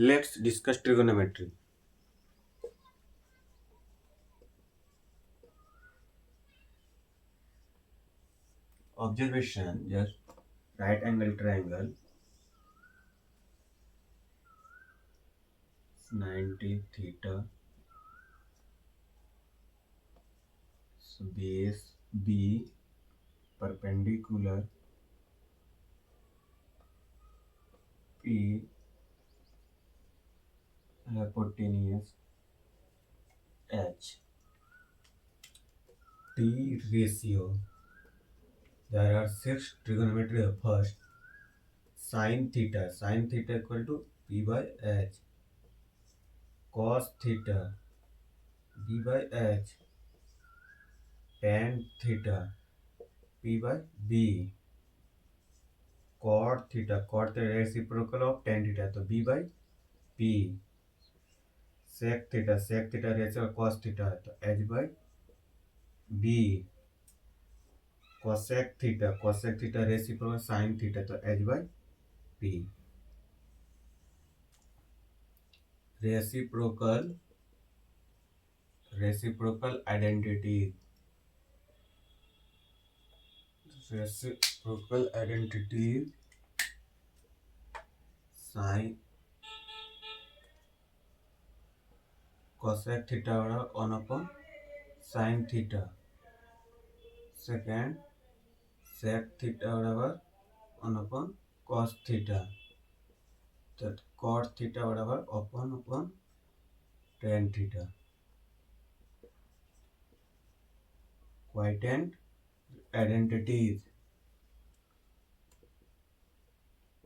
Let's discuss trigonometry. Observation, just right angle triangle 90 theta, so base B perpendicular P hypotenuse H. T ratio. There are six trigonometry of first. Sin theta. Sin theta equal to P by H. Cos theta. B by H. Tan theta. P by B. Cot theta. Cot the reciprocal of tan theta. So B by P. Sec theta. Sec theta reciprocal cos theta. So H by B. Cosec theta. Cosec theta reciprocal sin theta. So H by P. Reciprocal identity. Reciprocal identity sin cosec theta बराबर 1 upon sin theta. Second, sec theta बराबर 1 upon cos theta. That cot theta बराबर 1 upon tan theta. Quotient identities.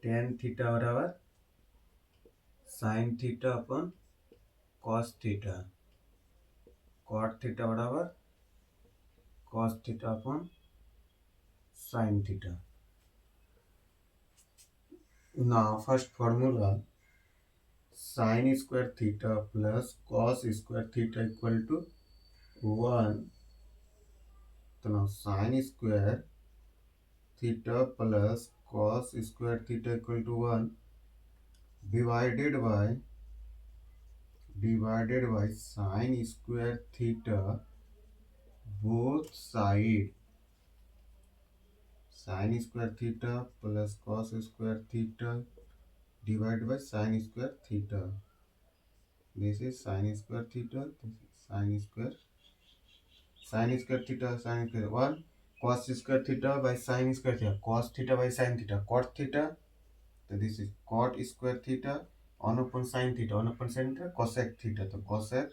Tan theta बराबर sin theta upon cos theta. Cot theta बराबर cos theta upon sin theta. Now first formula, sin square theta plus cos square theta equal to 1. So now sin square theta plus cos square theta equal to 1 divided by sin square theta both side. Sin square theta plus cos square theta divided by sin square theta. This is sin square theta. This is sin square theta, sin square 1 cos square theta by sin square theta, cos theta by sin theta, cot theta. So this is cot square theta 1 upon sin theta, 1 upon sin theta, cosec theta. So cosec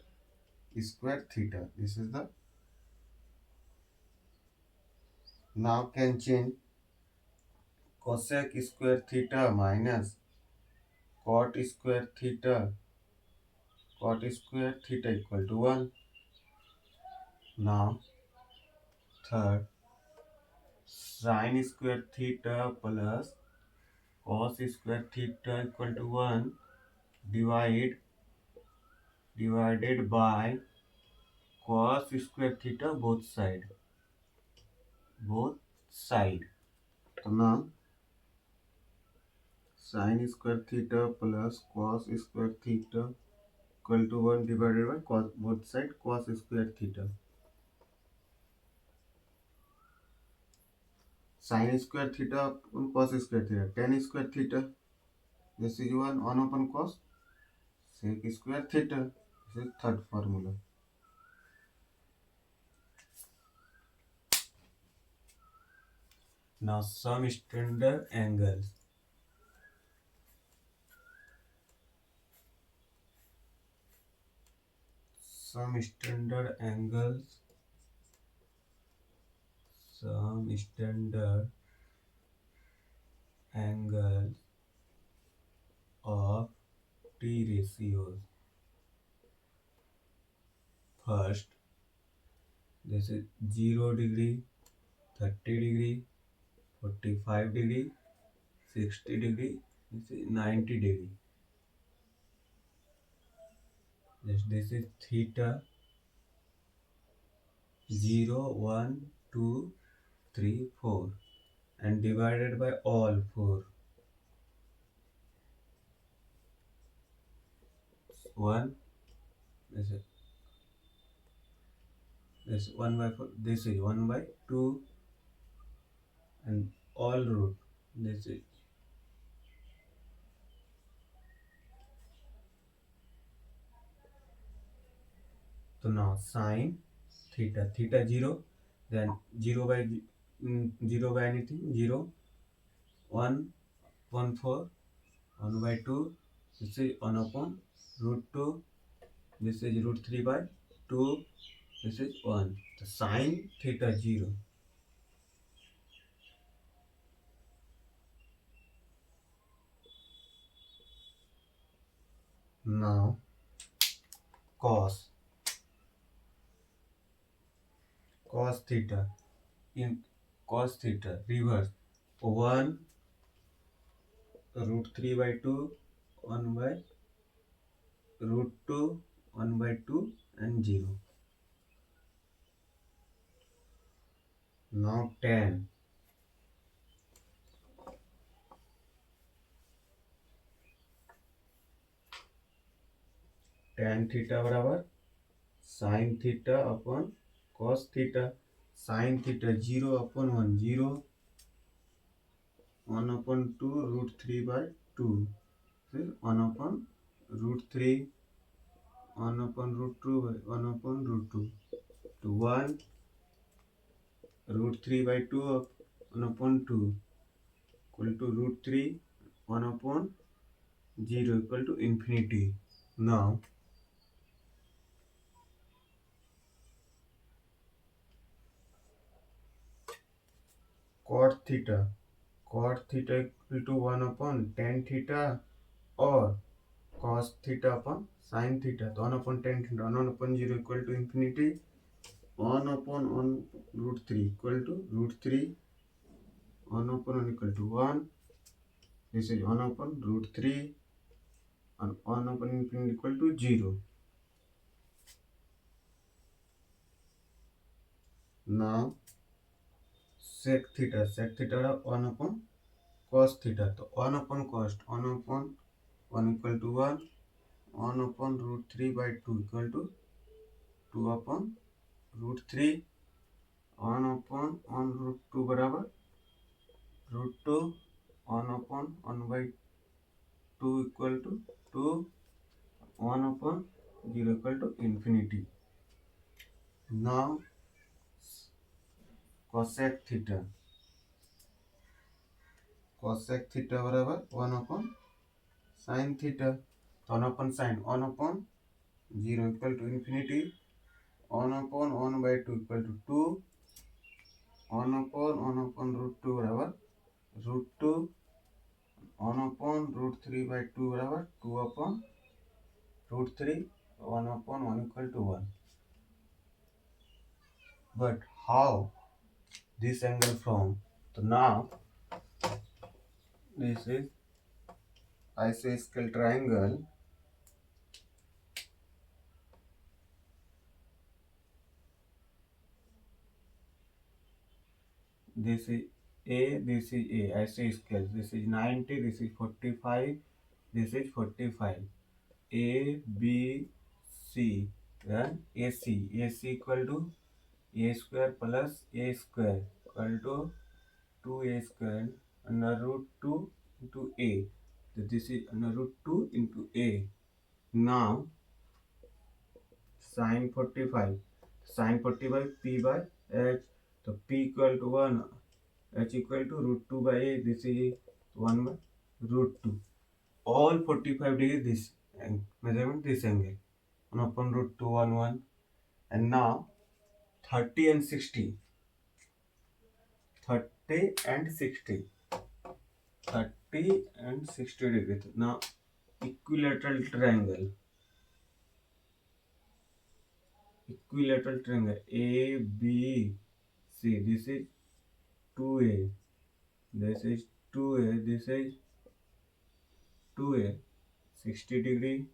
square theta. This is the, now can change cosec square theta minus cot square theta. Cot square theta equal to 1. Now third, sin square theta plus cos square theta equal to 1 divided by cos square theta both side. So now sin square theta plus cos square theta equal to 1 divided by cos both side cos square theta. Sin square theta upon cos square theta. Tan square theta. This is 1 upon cos sec square theta. This is third formula. Now some standard angles. Some standard angles. Some standard angles of T ratios. First, this is 0 degree, 30 degree, 45 degree, 60 degree, this is 90 degree. This is theta 0, 1, 2, 3, 4 and divided by all 4. 1, this is 1 by 4, this is 1 by 2, and all root, this is so now sine theta 0, then 0 by 0 by anything 0, 1 1 4, 1 by 2, this is 1 upon root 2, this is root 3 by 2, this is 1. So sine theta 0. Now cos theta, in cos theta reverse 1 root 3 by 2, 1 by root 2, 1 by 2, and 0. Now tan theta बराबर sin theta upon cos theta. Sin theta 0 upon 1, 0, 1 upon 2 root 3 by 2, फिर 1 upon root 3, 1 upon root 2 by 1 upon root 2, to 1 root 3 by 2 of 1 upon 2 equal to root 3, 1 upon 0 equal to infinity. Now cot theta equal to 1 upon tan theta or cos theta upon sin theta. So 1 upon tan theta, 1 upon 0 equal to infinity, 1 upon 1 root 3 equal to root 3, 1 upon 1 equal to 1, this is 1 upon root 3, and 1 upon infinity equal to 0. Now sec theta 1 upon cos theta. So 1 upon cos, 1 upon 1 equal to 1, 1 upon root 3 by 2 equal to 2 upon root 3, 1 upon 1 root 2 बराबर root 2, 1 upon 1 by 2 equal to 2, 1 upon 0 equal to infinity. Now cosec theta बराबर 1 upon sin theta. 1 upon sin, 1 upon 0 equal to infinity, 1 upon 1 by 2 equal to 2, 1 upon 1 upon root 2 बराबर root 2, 1 upon root 3 by 2 बराबर 2 upon root 3, 1 upon 1 equal to 1. But how this angle from? So now this is isosceles triangle. This is A, this is A, isosceles. This is 90, this is 45, this is 45. A, B, C, then AC. AC equal to A square plus A square equal to 2A square under root 2 into A. So this is under root 2 into A. Now sin 45 P by H. So P equal to 1, H equal to root 2 by A. This is 1 by root 2. All 45 degrees this measurement, this angle. 1 upon root 2, 1, 1. And now 30 and 60. 30 and 60. 30 and 60 degrees. Now equilateral triangle. A, B, C. This is 2A. This is 2A. This is 2A. 60 degree.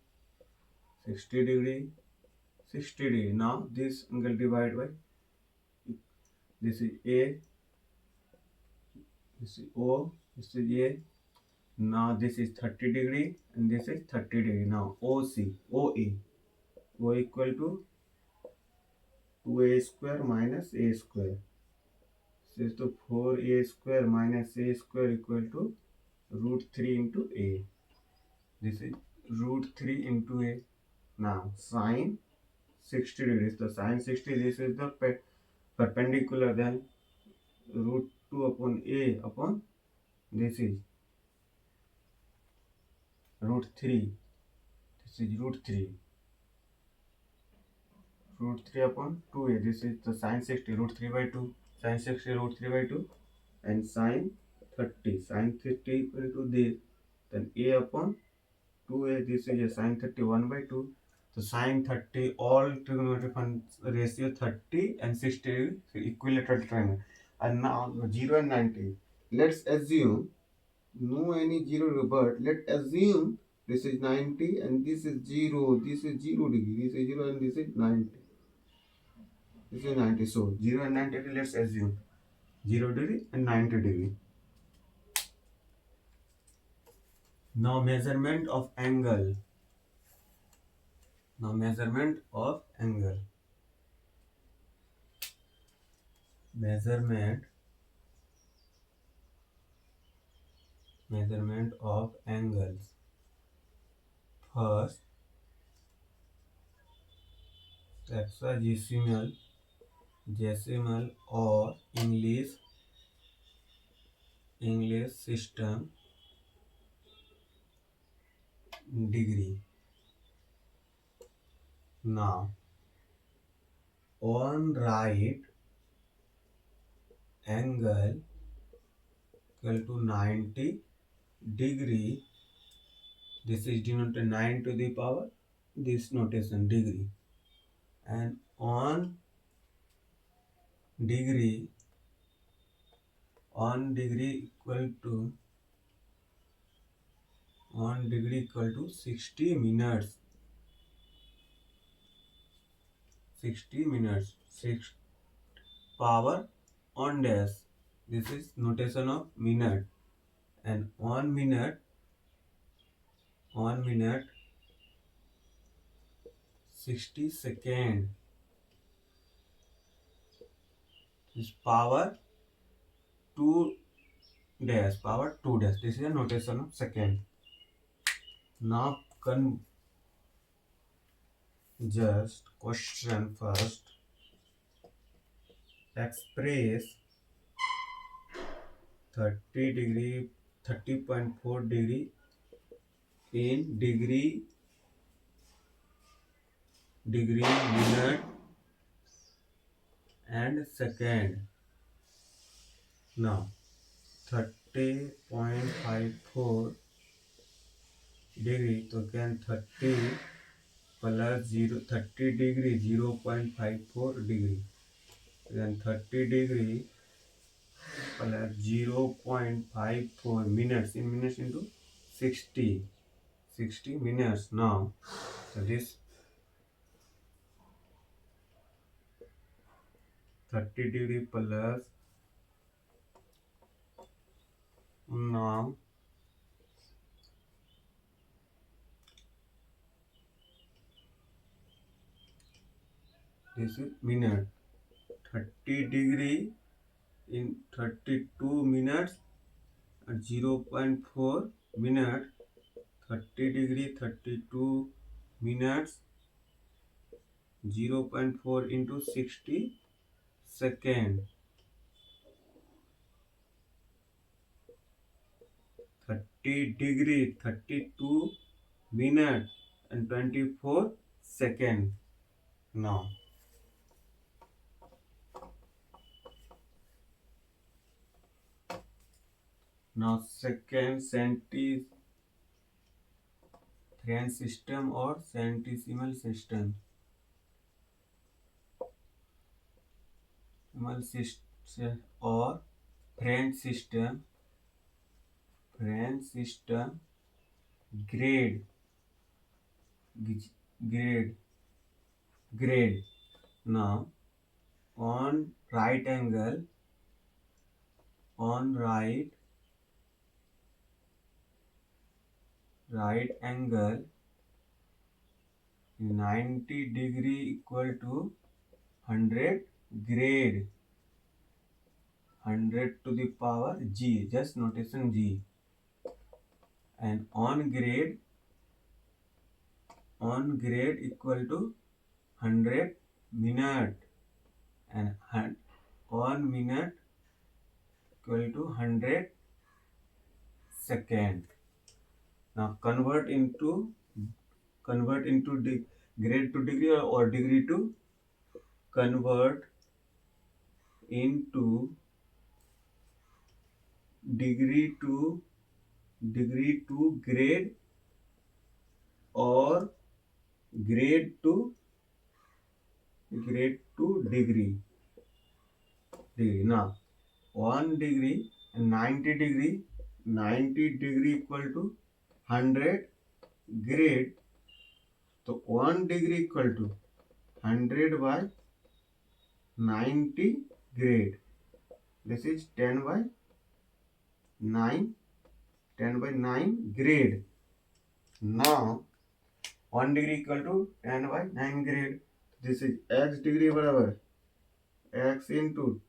60 degree. 60 degree. Now this angle divided by, this is A, this is O, this is A, Now this is 30 degree and this is 30 degree. Now O equal to 2a square minus a square. This is to 4a square minus a square equal to root 3 into a. This is root 3 into a. Now sine 60 degrees. The sine 60, this is the perpendicular, then root 2 upon a upon this is root 3. This is root 3. Root 3 upon 2a. This is the sine 60, root 3 by 2. Sine 60, root 3 by 2. And sine 30. Sine 30 equal to this. Then a upon 2a. This is a sine 30, 1 by 2. So sine 30, all trigonometric ratio 30 and 60 is equilateral triangle. And now 0 and 90. Let's assume no any 0, but let's assume this is 90 and this is 0. This is 0 degree. This is 0 and this is 90. This is 90. So 0 and 90 degree, let's assume 0 degree and 90 degree. Now measurement of angle. Measurement of angles. First, hexadecimal, decimal or English system degree. Now on right angle equal to 90 degree. This is denoted 9 to the power this notation degree, and on degree equal to 60 minutes. 6 power on dash. This is notation of minute, and on minute 60 second is power 2 dash. This is a notation of second. Now just question first. Express 30.4 degree in degree, minute and second. Now 30.54 degree, so can 30 plus 30 degree 0.54 degree, then 30 degree plus 0.54 minutes, in minutes into 60 minutes. Now so this 30 degree plus, now this is minute. 30 degree in 32 minutes at 0.4 minute. 30 degree 32 minutes 0.4 into 60 second. 30 degree 32 minutes and 24 second. Now second French system or centesimal system. Or French system. Grade. Now on right angle right angle 90 degree equal to 100 grade, 100 to the power g, just notation g, and on grade equal to 100 minute, and 1 minute equal to 100 second. Now convert into grade to degree, or degree to, convert into degree to grade, or grade to degree. Now 1 degree and 90 degree equal to 100 grade. So 1 degree equal to 100 by 90 grade. This is 10 by 9 grade. Now 1 degree equal to 10 by 9 grade. This is x degree बराबर x into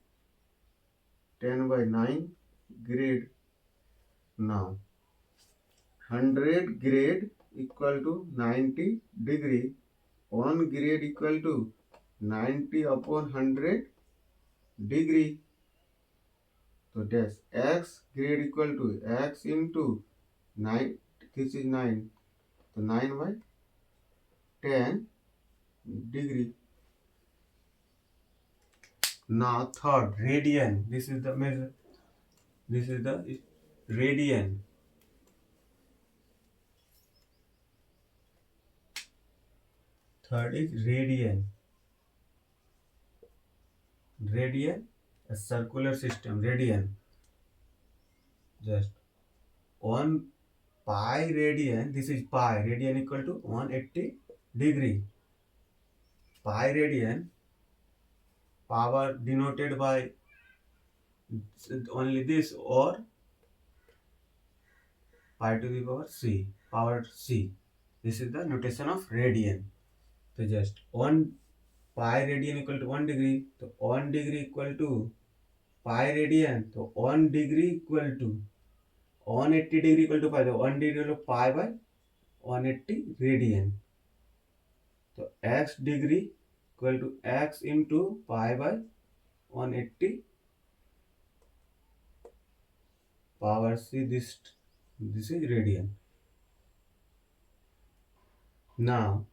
10 by 9 grade. Now 100 grade equal to 90 degree. 1 grade equal to 90 upon 100 degree. So that's x grade equal to x into 9. This is 9. So 9 by 10 degree. Now third, radian. This is the measure. This is the radian. Third is radian. Radian, a circular system. Radian. Just 1 pi radian. This is pi. Radian equal to 180 degree. Pi radian, power denoted by only this, or pi to the power c. Power c. This is the notation of radian. So just 1 pi radian equal to 1 degree. So 1 degree equal to pi radian. So 1 degree equal to 180 degree equal to pi. So 1 degree equal to pi by 180 radian. So x degree equal to x into pi by 180 power c. This is radian. Now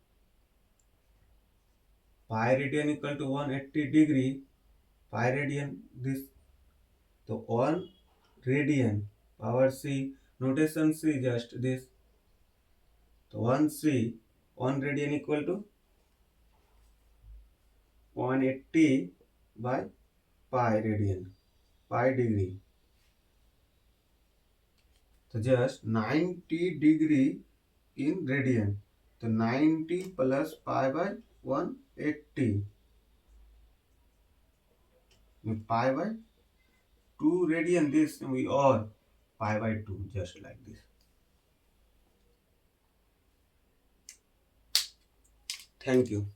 pi radian equal to 180 degree. Pi radian, this, so 1 radian power c, notation c, just this. So 1 c, 1 radian equal to 180 by pi radian, pi degree. So just 90 degree in radian. So 90 plus pi by 180. Pi by 2 radian, this we, or pi by 2, just like this. Thank you.